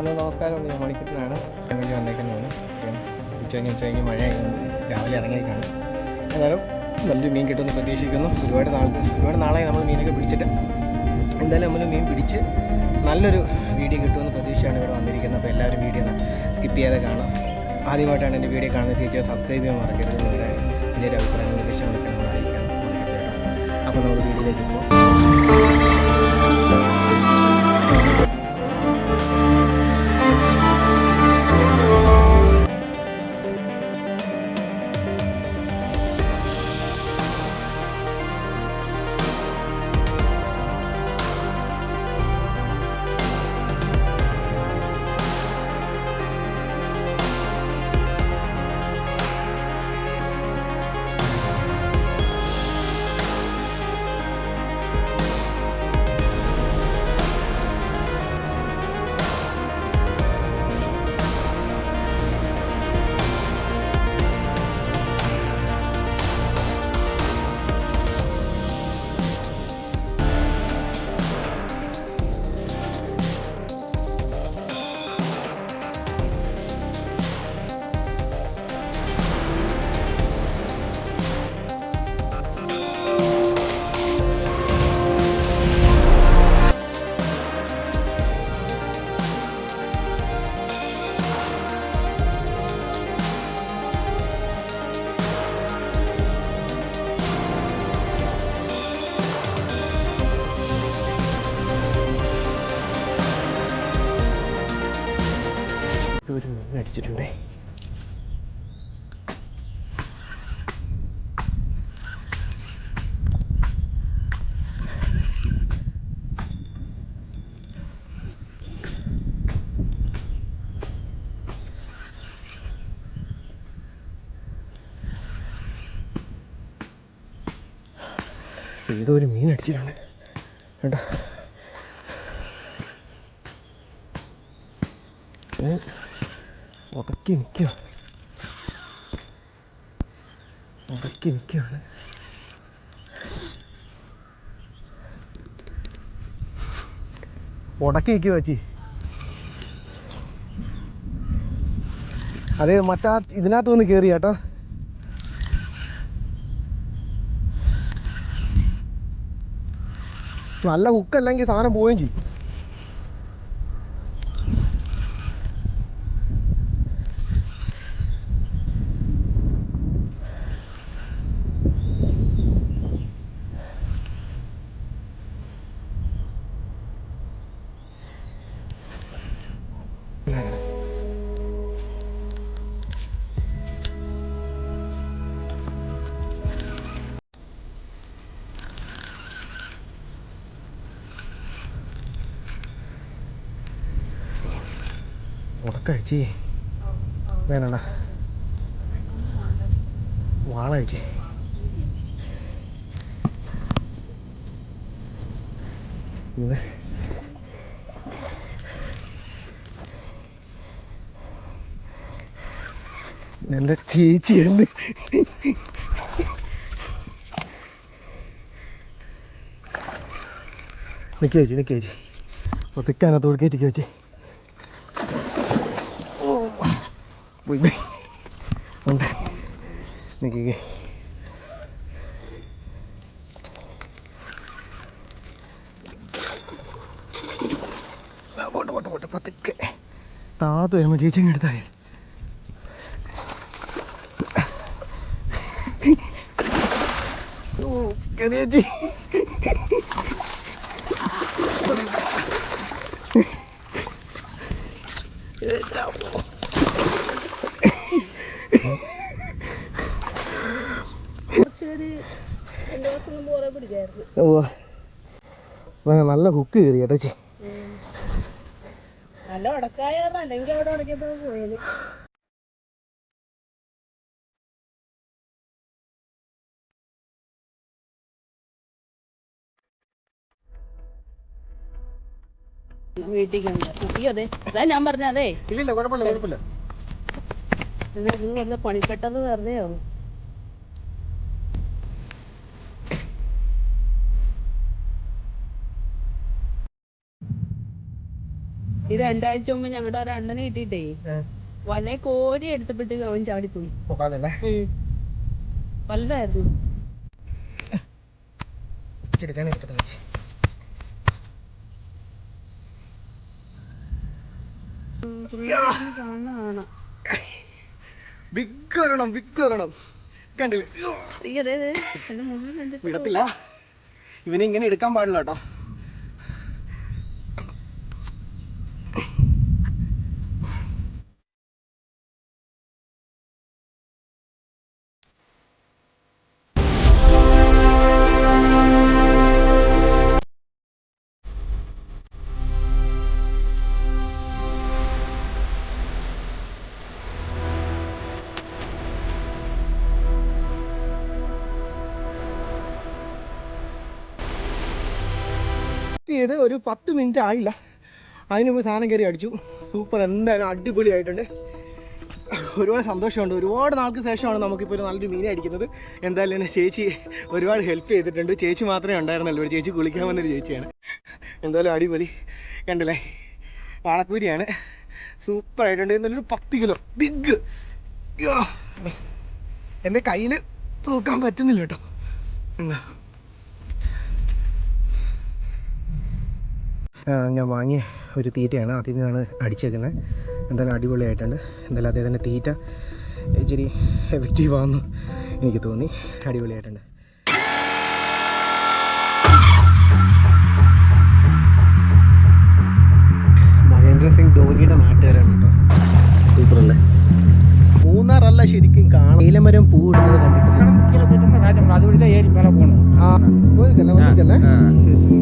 Hello നമസ്കാരം, ഞാൻ മണിക്കുട്ടനാണ്. ഞാൻ വേണ്ടി വന്നേക്കുന്നതാണ്. ഉച്ചകഴിഞ്ഞ് മഴയായതുകൊണ്ട് രാവിലെ ഇറങ്ങിയേക്കാണ്. എന്നാലും നല്ലൊരു മീൻ കിട്ടുമെന്ന് പ്രതീക്ഷിക്കുന്നു. ഒരുപാട് നാളായി നമ്മൾ മീനൊക്കെ പിടിച്ചിട്ട്. എന്തായാലും നമ്മൾ മീൻ പിടിച്ച് നല്ലൊരു വീഡിയോ കിട്ടുമെന്ന് പ്രതീക്ഷയാണ് ഇവിടെ വന്നിരിക്കുന്നത്. അപ്പോൾ എല്ലാവരും വീഡിയോ സ്കിപ്പ് ചെയ്യാതെ കാണാം. ആദ്യമായിട്ടാണ് എൻ്റെ വീഡിയോ കാണുന്നത്, തീർച്ചയായും സബ്സ്ക്രൈബ് ചെയ്യാൻ മറക്കരുത്. നിങ്ങളുടെ വലിയൊരു അഭിപ്രായം നിർദ്ദേശങ്ങളൊക്കെ നമ്മൾ അറിയിക്കാൻ മറക്കരുത് കേട്ടോ. അപ്പോൾ നമുക്ക് വീഡിയോയിലേക്ക് പോകാം. ഒരു മീൻ അടിച്ചിട്ടുണ്ടേ. ഏതോ ഒരു മീൻ അടിച്ചിട്ടുണ്ട് കേട്ടോ. ഉടക്കി നിൽക്കുകയാണ്. ഉടക്കി നിൽക്കുക ചേച്ചി. അതേ മറ്റാ ഇതിനകത്ത് വന്ന് കയറി കേട്ടോ. നല്ല ഹുക്കല്ലെങ്കിൽ സാധനം പോവുകയും ചെയ്യും. ഉടക്കയച്ചി വേണണ്ട വാളയച്ചി. ഇത് നല്ല ചേച്ചിയുണ്ട്. നിൽക്കേച്ചി ഒത്തിക്കാനകത്ത് ഒഴുക്കേറ്റിക്ക് വെച്ചേ. പോയി ഉണ്ട് നിൽക്കേ. പോട്ടെ പതുക്കെ താത്ത് വരുമ്പോൾ ചേച്ചി എടുത്താൽ ചേച്ചി. നല്ല ഹുക്ക് കയറി കേട്ടേച്ചി. നല്ല ഉടക്കായത് അല്ലെങ്കിൽ അവിടെ ഉടക്കിയപ്പോ പോയത്. വീട്ടിൽ കുട്ടിയതെ അതാ ഞാൻ പറഞ്ഞതേ. ഇല്ല കുഴപ്പമില്ല. നിങ്ങൾ പണിപ്പെട്ടത് വെറുതെ ആവും. ഇത് 2 ആഴ്ച മുമ്പ് ഞങ്ങളുടെ ഒരു അണ്ണനെ കിട്ടിയിട്ടേ വല കോരി എടുത്തപ്പെട്ട് അവൻ ചാടിപ്പോയി. വലുതായിരുന്നു. കാണാണ് വിടത്തില്ല. ഇവനെ ഇങ്ങനെ എടുക്കാൻ പാടില്ല കേട്ടോ. ചെയ്ത് ഒരു 10 മിനിറ്റ് ആയില്ല, അതിന് മുമ്പ് സാധനം കയറി അടിച്ചു. സൂപ്പർ, എന്തായാലും അടിപൊളിയായിട്ടുണ്ട്. ഒരുപാട് സന്തോഷമുണ്ട്. ഒരുപാട് നാൾക്ക് ശേഷമാണ് നമുക്കിപ്പോൾ ഒരു നല്ലൊരു മീനെ അടിക്കുന്നത്. എന്തായാലും എന്നെ ചേച്ചി ഒരുപാട് ഹെൽപ്പ് ചെയ്തിട്ടുണ്ട്. ചേച്ചി മാത്രമേ ഉണ്ടായിരുന്നല്ലോ, ഒരു ചേച്ചി കുളിക്കാൻ വന്നൊരു ചേച്ചിയാണ്. എന്തായാലും അടിപൊളി, കണ്ടില്ലേ, വാളക്കൂരിയാണ്. സൂപ്പറായിട്ടുണ്ട്. നല്ലൊരു 10 കിലോ ബിഗ്. എൻ്റെ കയ്യിൽ തൂക്കാൻ പറ്റുന്നില്ല കേട്ടോ. ഞാൻ വാങ്ങിയ ഒരു തീറ്റയാണ്, അതിൽ നിന്നാണ് അടിച്ചേക്കുന്നത്. എന്തായാലും അടിപൊളിയായിട്ടുണ്ട്. എന്തായാലും അദ്ദേഹത്തിൻ്റെ തീറ്റ ഇച്ചിരി എഫക്റ്റീവാണെന്ന് എനിക്ക് തോന്നി. അടിപൊളിയായിട്ടുണ്ട്. മഹേന്ദ്ര സിംഗ് ധോണിയുടെ നാട്ടുകാരാണ് കേട്ടോ. സൂപ്പറല്ലേ. മൂന്നാറല്ല ശരിക്കും കാണാം. നീലമരം പൂവിടുന്നത് കണ്ടിട്ടില്ല. ആ പോയിരിക്കല്ലേ, വന്നിരിക്കല്ലേ. ശരി ശരി.